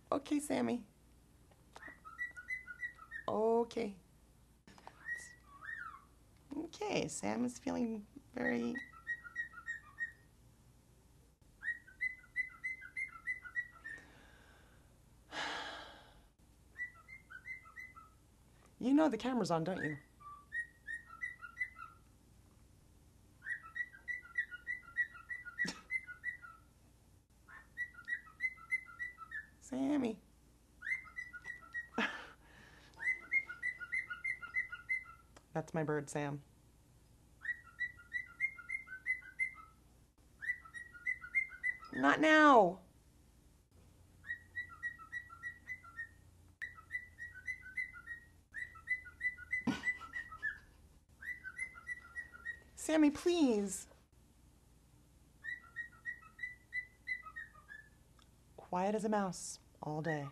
Okay, Sammy. Okay. Okay, Sam is feeling very... You know the camera's on, don't you? Sammy. That's my bird, Sam. Not now. Sammy, please. Quiet as a mouse all day.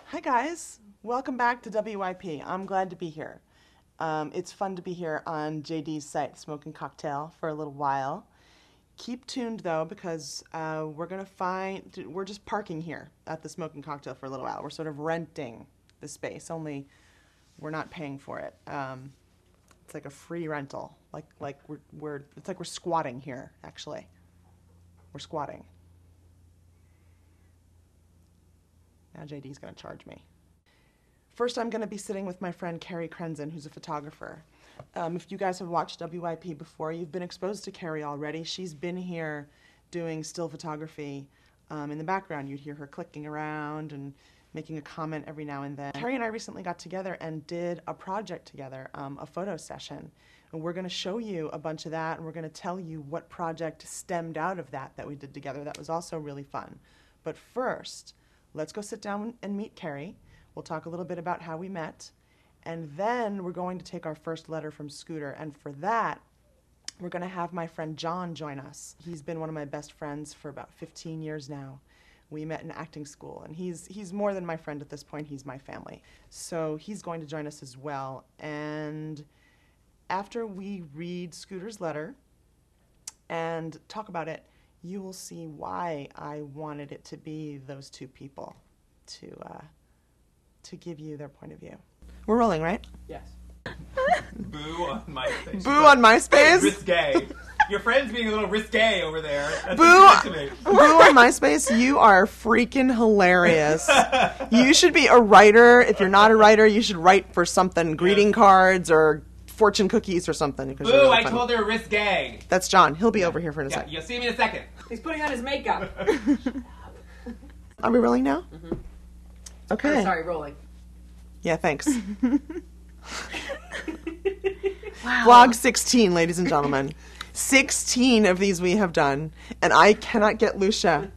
Hi guys, welcome back to W.Y.P. I'm glad to be here. It's fun to be here on JD's site, Smoking Cocktail, for a little while. Keep tuned though, because we're just parking here at the Smoking Cocktail for a little while. We're sort of renting the space, only we're not paying for it. It's like a free rental. It's like we're squatting here, actually. We're squatting. Now JD's going to charge me. First, I'm going to be sitting with my friend Kerry K, who's a photographer. If you guys have watched W.Y.P before, you've been exposed to Kerry already. She's been here doing still photography. In the background, you'd hear her clicking around and making a comment every now and then. Kerry and I recently got together and did a project together, a photo session. And we're going to show you a bunch of that, and we're going to tell you what project stemmed out of that we did together. That was also really fun. But first, let's go sit down and meet Kerry. We'll talk a little bit about how we met, and then we're going to take our first letter from Scooter, and for that, we're going to have my friend John join us. He's been one of my best friends for about 15 years now. We met in acting school, and he's more than my friend at this point. He's my family. So he's going to join us as well, and after we read Scooter's letter and talk about it, you will see why I wanted it to be those two people to give you their point of view. We're rolling, right? Yes. Boo on MySpace. Boo on MySpace? Risque. Your friend's being a little risque over there. That's Boo on MySpace, you are freaking hilarious. You should be a writer. If you're not a writer, you should write for something, greeting cards or fortune cookies or something. Boo, really I told her risque. That's John. He'll be over here for a second. You'll see me in a second. He's putting on his makeup. Are we rolling now? Mm-hmm. Okay. Oh, sorry, rolling. Yeah, thanks. Wow. Vlog 16, ladies and gentlemen. 16 of these we have done, and I cannot get Lucia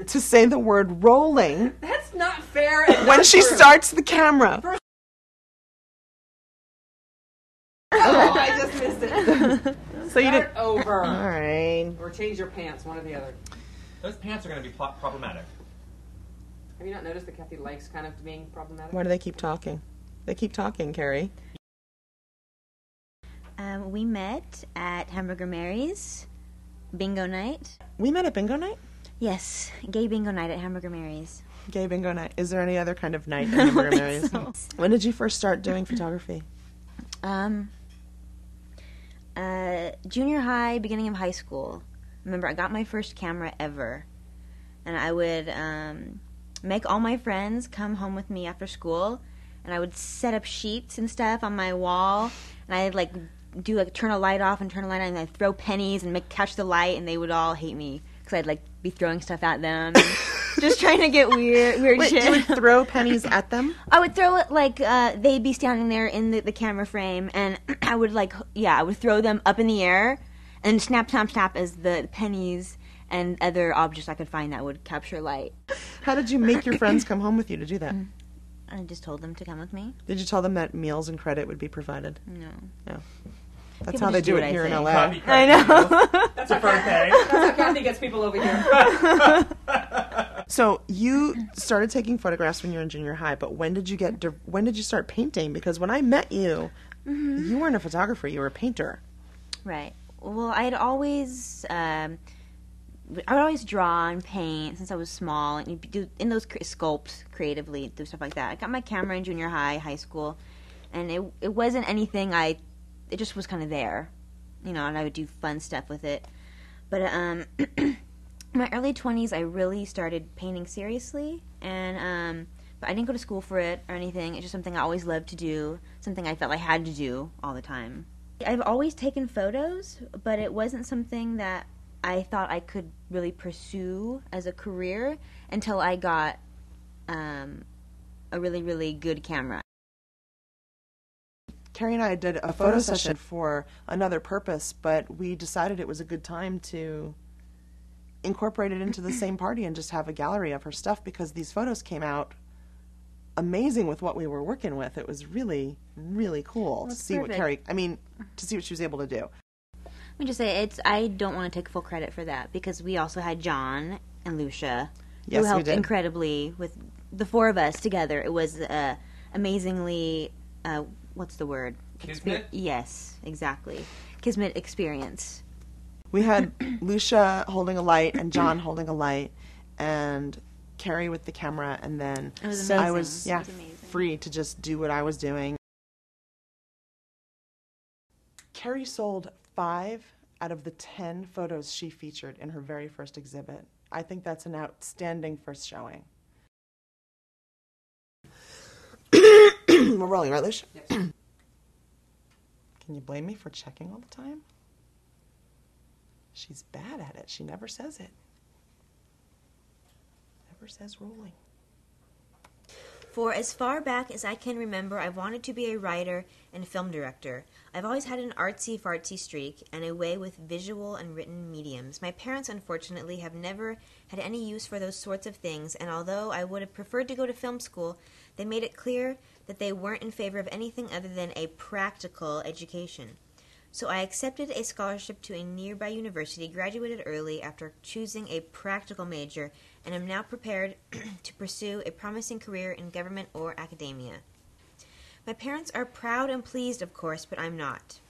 to say the word rolling. That's not fair. When she starts the camera. Oh, I just missed it. So you didn't. Over. All right. Or change your pants, one or the other. Those pants are going to be problematic. Have you not noticed that Cathy likes kind of being problematic? Why do they keep talking? They keep talking, Kerry. We met at Hamburger Mary's bingo night. We met at bingo night? Yes, gay bingo night at Hamburger Mary's. Gay bingo night. Is there any other kind of night at Hamburger Mary's? So. When did you first start doing photography? Junior high, beginning of high school. Remember, I got my first camera ever, and I would make all my friends come home with me after school, and I would set up sheets and stuff on my wall, and I'd turn a light off and turn a light on, and I'd throw pennies and catch the light, and they would all hate me because I'd be throwing stuff at them, and just trying to get weird Wait, shit. you would throw pennies at them? I would throw it they'd be standing there in the camera frame, and I would I would throw them up in the air, and snap, snap, snap as the pennies and other objects I could find that would capture light. How did you make your friends come home with you to do that? I just told them to come with me. Did you tell them that meals and credit would be provided? No. No. That's People how they just do do it what here I in say. LA. Coffee I credit. know. That's how Deferred pay. That's how Kathy gets people over here. So you started taking photographs when you were in junior high, but when did you start painting? Because when I met you, you weren't a photographer, you were a painter. Right. Well, I would always draw and paint since I was small, and you'd do in those sculpt creatively, do stuff like that. I got my camera in junior high, high school, and it wasn't anything it just was kind of there, and I would do fun stuff with it. But in my early 20s, I really started painting seriously, and but I didn't go to school for it or anything. It's just something I always loved to do, something I felt I had to do all the time. I've always taken photos, but it wasn't something that I thought I could really pursue as a career until I got a really, really good camera. Carrie and I did a photo session for another purpose, but we decided it was a good time to incorporate it into the same party and just have a gallery of her stuff, because these photos came out amazing with what we were working with. It was really, really cool to see what to see what she was able to do. Let me just say, I don't want to take full credit for that, because we also had John and Lucia, who helped incredibly with the four of us together. It was amazingly, what's the word? Kismet? Yes, exactly. Kismet experience. We had Lucia holding a light and John holding a light and Carrie with the camera, and then It was amazing. I was It was amazing. free to just do what I was doing. Carrie sold 5 out of the 10 photos she featured in her very first exhibit. I think that's an outstanding first showing. We're rolling, right, Lucia? Yes. Can you blame me for checking all the time? She's bad at it. She never says it. Never says rolling. For as far back as I can remember, I've wanted to be a writer and film director. I've always had an artsy-fartsy streak and a way with visual and written mediums. My parents, unfortunately, have never had any use for those sorts of things, and although I would have preferred to go to film school, they made it clear that they weren't in favor of anything other than a practical education. So I accepted a scholarship to a nearby university, graduated early after choosing a practical major, and am now prepared to pursue a promising career in government or academia. My parents are proud and pleased, of course, but I'm not.